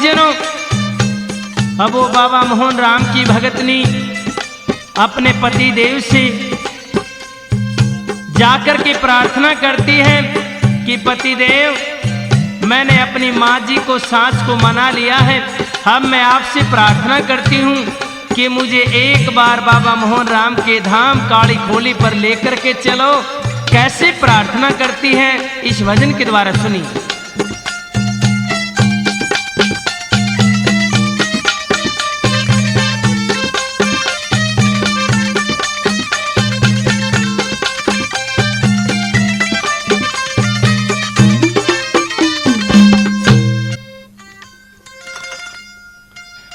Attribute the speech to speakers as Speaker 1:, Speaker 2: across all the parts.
Speaker 1: भक्तजनों, अब वो बाबा मोहन राम की भगतनी अपने पति देव से जाकर के प्रार्थना करती है कि पति देव, मैंने अपनी माँ जी को सास को मना लिया है। अब मैं आपसे प्रार्थना करती हूँ कि मुझे एक बार बाबा मोहन राम के धाम काली खोली पर लेकर के चलो। कैसे प्रार्थना करती है इस भजन के द्वारा सुनिए।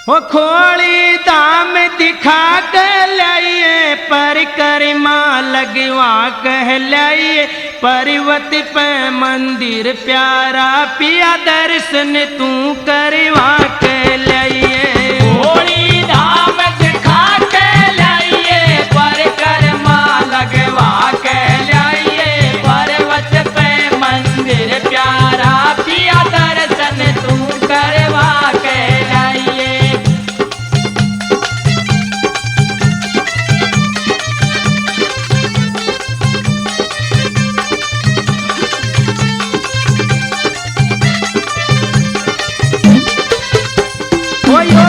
Speaker 1: वो खोली दाम दिखा कहलाइए, परिक्रमा लगवा कहलाइए, पर्वत पे मंदिर प्यारा पिया दर्शन तू करवा कहलाइए।
Speaker 2: खोली धाम दिखा कहलाइए, परिक्रमा लगवा कहलाइए, पर्वत पे मंदिर प्यारा पिया दर्शन तू करवा कहलाइए।
Speaker 1: ओयो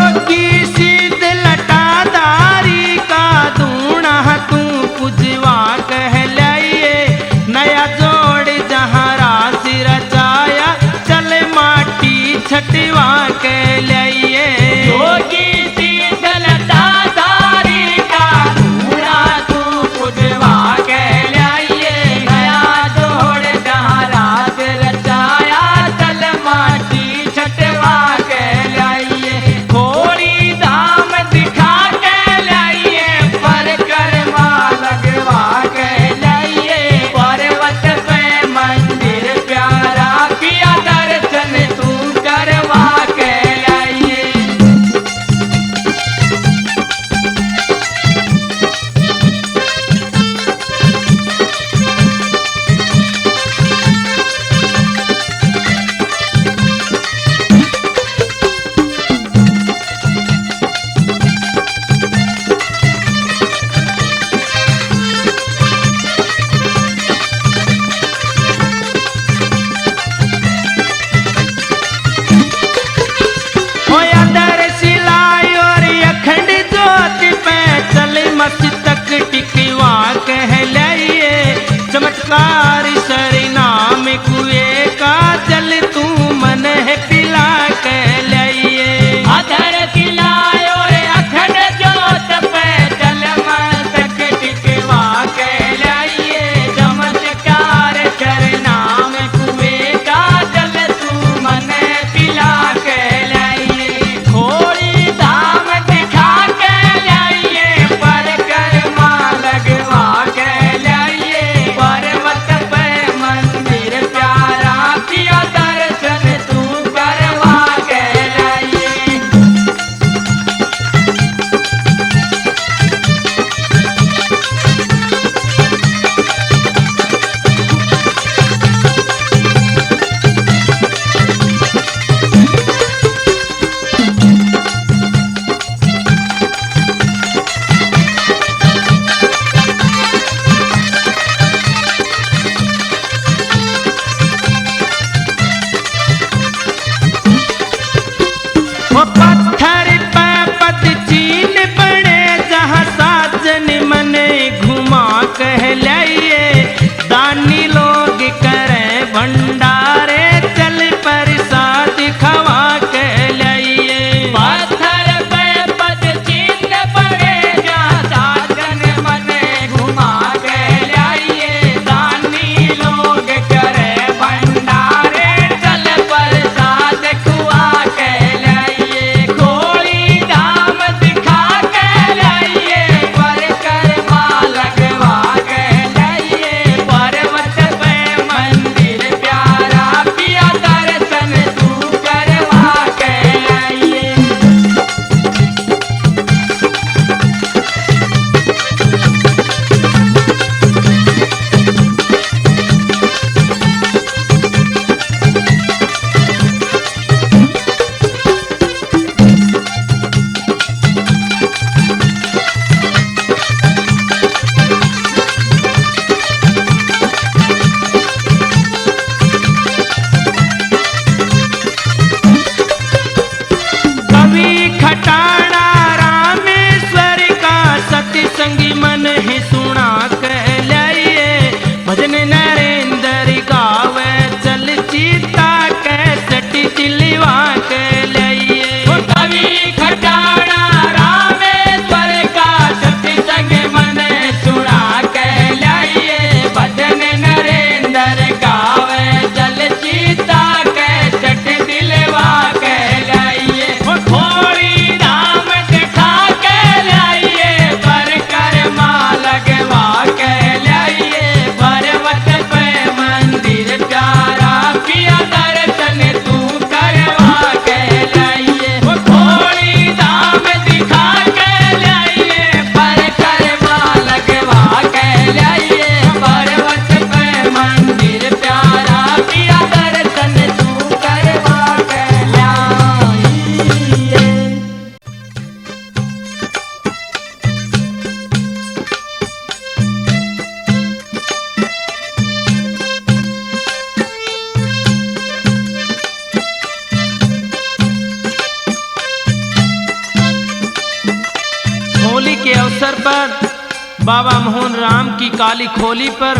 Speaker 1: बाबा मोहन राम की काली खोली पर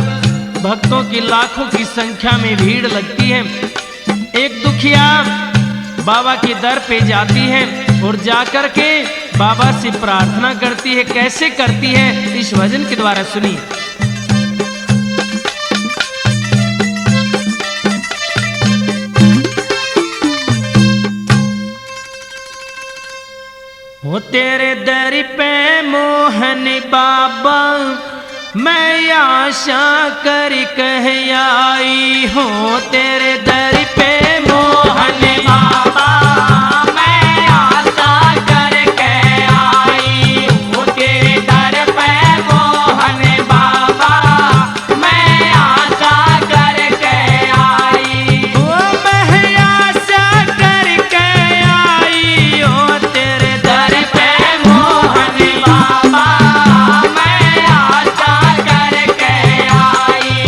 Speaker 1: भक्तों की लाखों की संख्या में भीड़ लगती है। एक दुखिया बाबा के दर पे जाती है और जाकर के बाबा से प्रार्थना करती है। कैसे करती है, इस भजन के द्वारा सुनिए। वो तेरे दर पे मोहन बाबा मैं आशा कर कह आई हूँ। तेरे दर पे मोहन बाबा
Speaker 2: मैं आशा करके आई हूँ। तेरे दर पे मोहन बाबा मैं आशा करके आई।
Speaker 1: ओ मैं आशा करके आई हूँ। तेरे
Speaker 2: दर पे मोहन बाबा मैं आशा करके आई।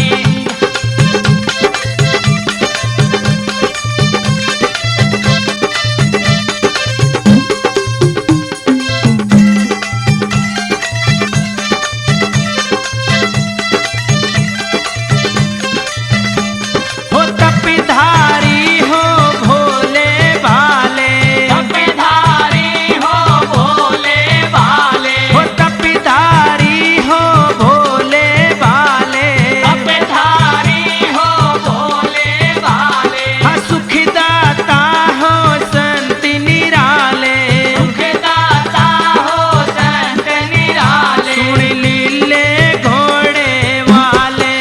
Speaker 1: हो तपधारी हो भोले भाले,
Speaker 2: तपधारी हो भोले भाले,
Speaker 1: हो तपधारी हो भोले भाले,
Speaker 2: तपधारी हो भोले भाले,
Speaker 1: हाँ सुखदाता हो संत निराले।
Speaker 2: सुखदाता हो संत निराले।
Speaker 1: सुन लीले घोड़े वाले,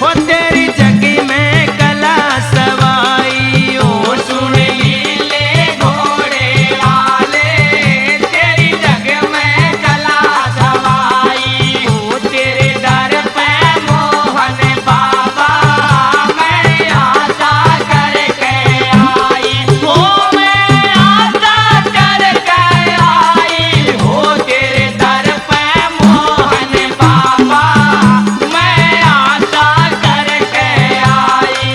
Speaker 1: हो तेरी जग में कला सवाई हो।
Speaker 2: सुन लीले घोड़े वाले, तेरी जग में कला सवाई हो। तेरे दर पे मोहन बाबा मैं आशा करके आई। ओ मैं आशा करके आई हो। तेरे दर पे मोहन बाबा मैं आशा करके आई।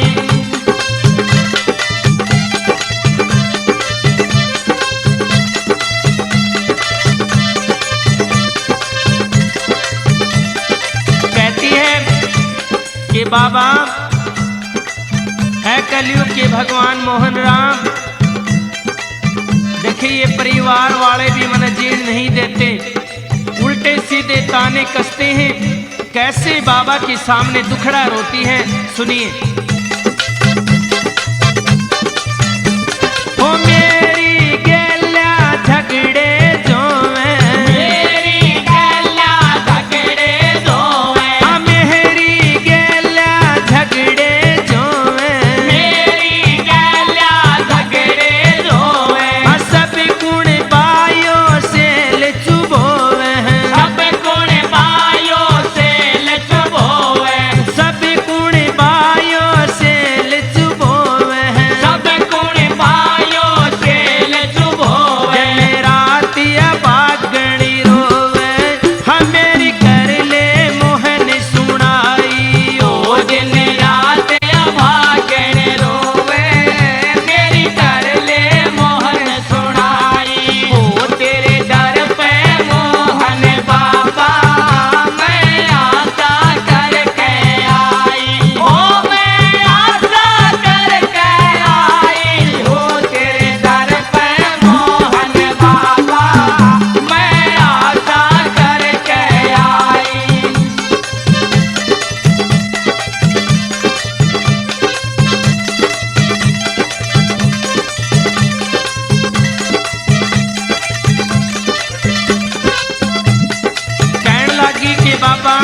Speaker 1: कहती है कि बाबा है कलयुग के भगवान मोहन राम, देखिए ये परिवार वाले भी मन जीर्ण नहीं देते, उल्टे सीधे ताने कसते हैं। कैसे बाबा के सामने दुखड़ा रोती है, सुनिए। ओ मेरी गेल्या झगड़े जो हैं,
Speaker 2: मेरी गैल्या झगड़े दोवे,
Speaker 1: हाँ मेरी गेल्या झगड़े जो हैं,
Speaker 2: मेरी गैल्या झगड़े दोवे,
Speaker 1: हाँ सब गुण बायों से लचुबोवे हैं,
Speaker 2: सब गुण बायों से लचबोवे,
Speaker 1: सब गुण बायों से लचुबोवे हैं।
Speaker 2: सब गुण बायों से लचबोवे।
Speaker 1: जय रात या बागणी रोवे, हाँ मेरी कर ले मोहन सुनाई
Speaker 2: ओ
Speaker 1: ओ।
Speaker 2: दिन रात अभागन रोवे, मेरी कर ले मोहन सुनाई। ओ तेरे दर पे मोहन बाबा मैं आशा करके आई। ओ मैं आशा करके आई हो। तेरे दर पे मोहन बाबा मैं आशा करके आई।
Speaker 1: कहने लगी कि बाबा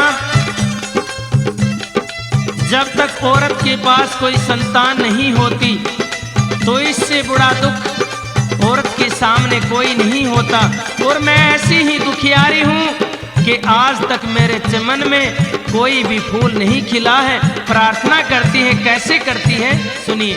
Speaker 1: जब तक औरत के पास कोई संतान नहीं होती तो इससे बड़ा दुख औरत के सामने कोई नहीं होता। और मैं ऐसी ही दुखियारी हूँ कि आज तक मेरे चमन में कोई भी फूल नहीं खिला है। प्रार्थना करती है, कैसे करती है, सुनिए।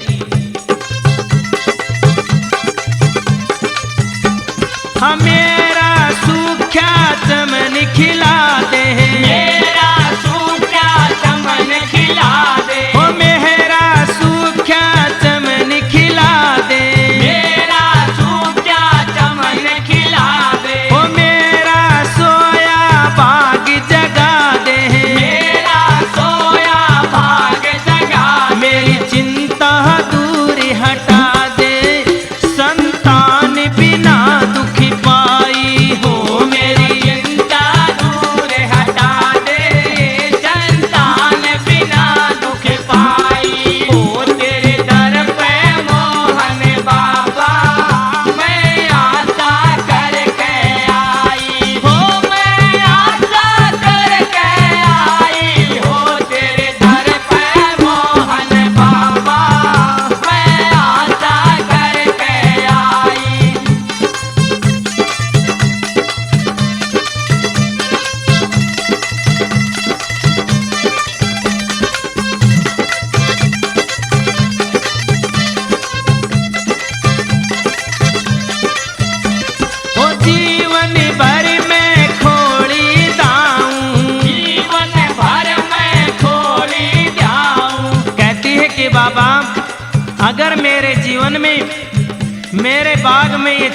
Speaker 1: हाँ मेरा सूखा चमन खिला दे,
Speaker 2: मेरा सूखा चमन खिला दे,
Speaker 1: ओ मेरा सूखा चमन खिला दे,
Speaker 2: मेरा सूखा चमन खिला दे,
Speaker 1: ओ मेरा सोया बाग जगा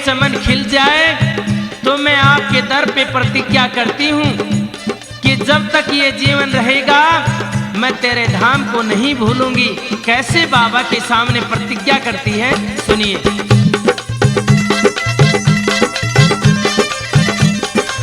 Speaker 1: चमन खिल जाए तो मैं आपके दर पे प्रतिज्ञा करती हूँ कि जब तक ये जीवन रहेगा मैं तेरे धाम को नहीं भूलूंगी। कैसे बाबा के सामने प्रतिज्ञा करती है, सुनिए।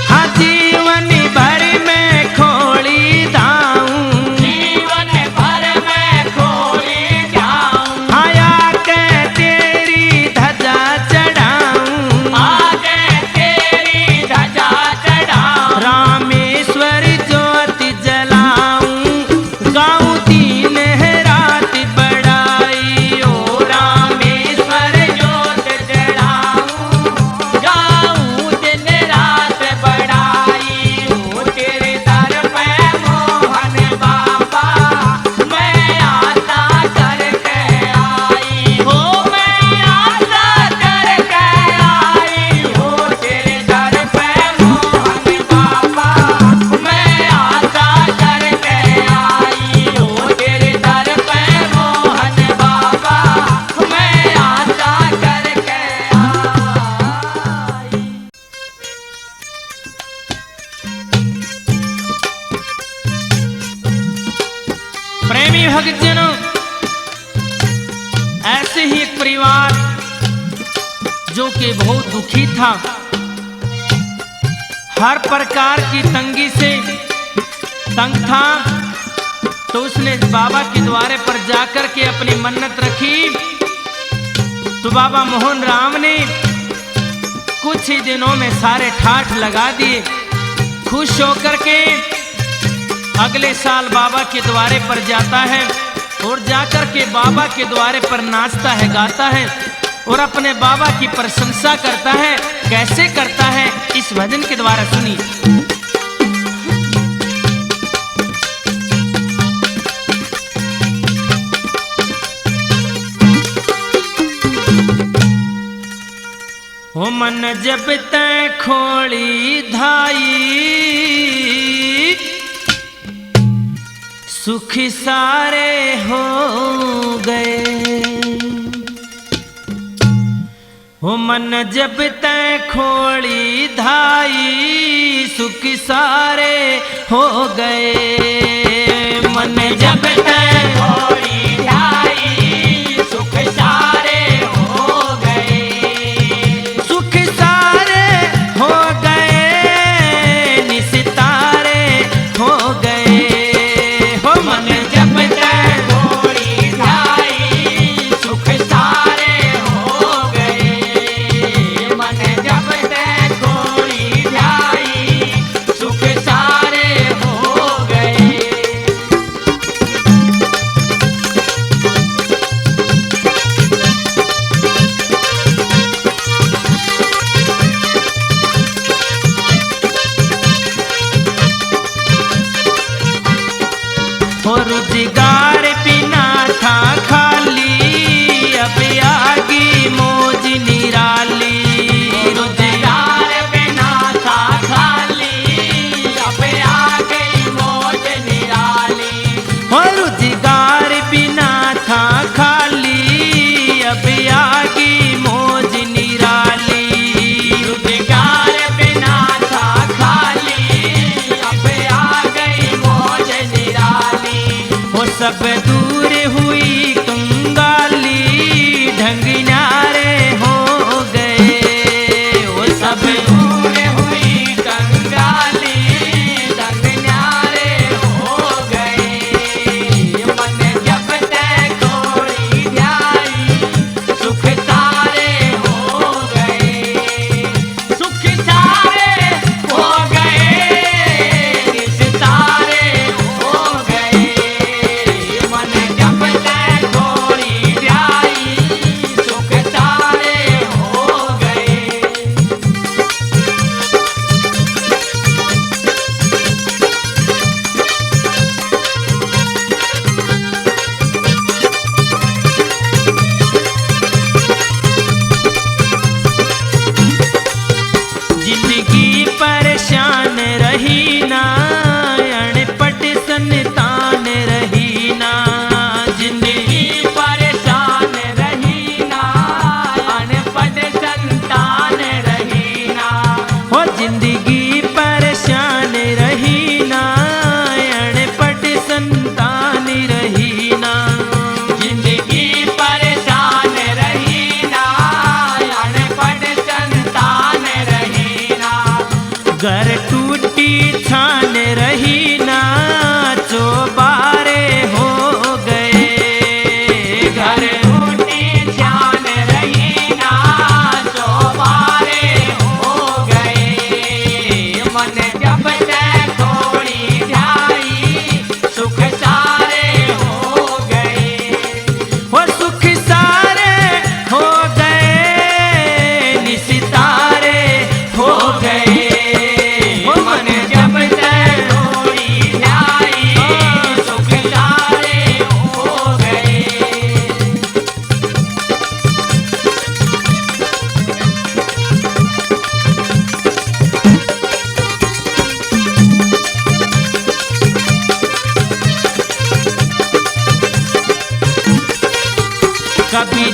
Speaker 1: हाँ, जीवन भर में खोली दाऊं,
Speaker 2: जीवन भर में खोली जाऊं,
Speaker 1: आया के तेरी ध्वजा चढ़ाऊं,
Speaker 2: आगे तेरी ध्वजा चढ़ाऊं,
Speaker 1: रामेश्वर ज्योति जलाऊं, गाऊं दिन रात बड़ाई ओ
Speaker 2: रामेश्वर ज्योत जलाऊं, गाऊं दिन रात बड़ाई हो तेरे दर पे मोहन बाबा मैं आशा करके आई हो, मैं आशा करके आई हो तेरे दर पे मोहन बाबा मैं आशा करके आई हो तेरे दर पे मोहन बाबा मैं आशा करके आई।
Speaker 1: प्रेमी भक्तजनों, ऐसे ही एक परिवार जो कि बहुत दुखी था, हर प्रकार की तंगी से तंग था, तो उसने बाबा के द्वारे पर जाकर के अपनी मन्नत रखी। तो बाबा मोहन राम ने कुछ ही दिनों में सारे ठाठ लगा दिए। खुश होकर के अगले साल बाबा के द्वारे पर जाता है और जाकर के बाबा के द्वारे पर नाचता है, गाता है और अपने बाबा की प्रशंसा करता है। कैसे करता है, इस भजन के द्वारा सुनिए। हो मन जब तै खोली धाई, सुख सारे हो गए। हो मन जब तै खोली धाई, सुख सारे हो गए। मन जब तै
Speaker 2: खोली ढाई सुख सारे हो गए,
Speaker 1: सुख सारे हो गए, निस्तारे हो गए। हो मन
Speaker 2: जब तक खोली ढाई सुख सारे हो गए, मन जब तक खोली ढाई सुख सारे हो गए।
Speaker 1: हो रोजगार बिना था खाली, अब आगी मौज निराली।
Speaker 2: रोजगार बिना था खाली, अब आ गई मौज निराली।
Speaker 1: हो रोजगार बिना था खाली, अब आगी मौज निराली।
Speaker 2: रोजगार बिना था खाली, अब आ गई मौज निराली।
Speaker 1: हो सब दूर हुई कंगाली, ढंग न्यारे हो गए। हो सब
Speaker 2: दूर हुई कंगाली, दंग न्यारे हो गए। मन जब तक खोली ढाई सुख सारे हो गए, सुख सारे हो गए, निस्तारे हो गए। मन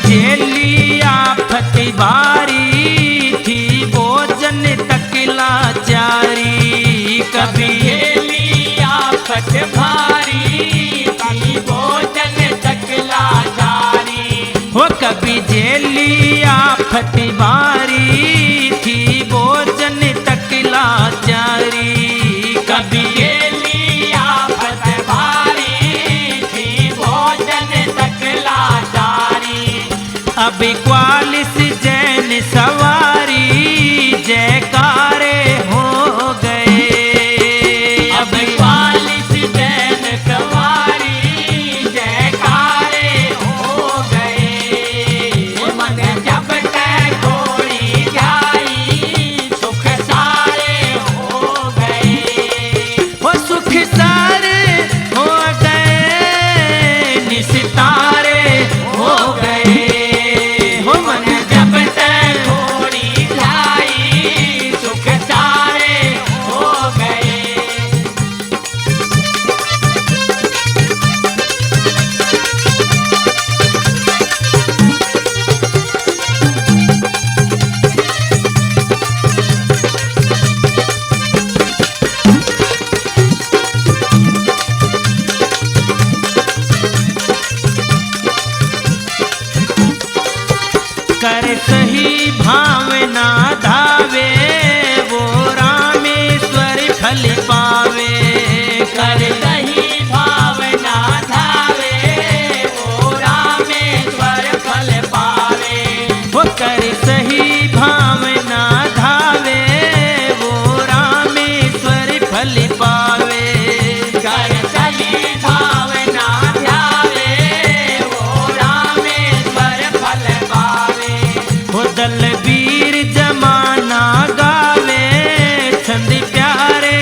Speaker 1: जेली आफत बारी थी भोजन तकला चारी। कभी
Speaker 2: जेली आफत भारी थी भोजन तकला जारी।
Speaker 1: हो कभी जेली आफत बारी थी भोजन तकला चारी।
Speaker 2: कभी जेली आफत भारी थी भोजन तकला जारी।
Speaker 1: अब क्वालिस जैन सवारी जयकारे हो गए।
Speaker 2: अब क्वालिस जैन सवारी जयकारे हो गए। मन जब तक घोड़ी जाई सुख सारे हो गए।
Speaker 1: वो सुख सारे हो गए निस्तारे हो गए। हो मन
Speaker 2: जब तक घोड़ी जाई सुख सारे हो गए।
Speaker 1: कर सही भावना धावे वो रामेश्वर फल पावे।
Speaker 2: कर सही भावना धावे वो रामेश्वर फल पावे।
Speaker 1: वो कर सही भावना धावे वो रामेश्वर फल पावे।
Speaker 2: कर सही भावना ध्यावे वो रामेश्वर फल पावे।
Speaker 1: वो दलबीर जमाना गावे छंद प्यारे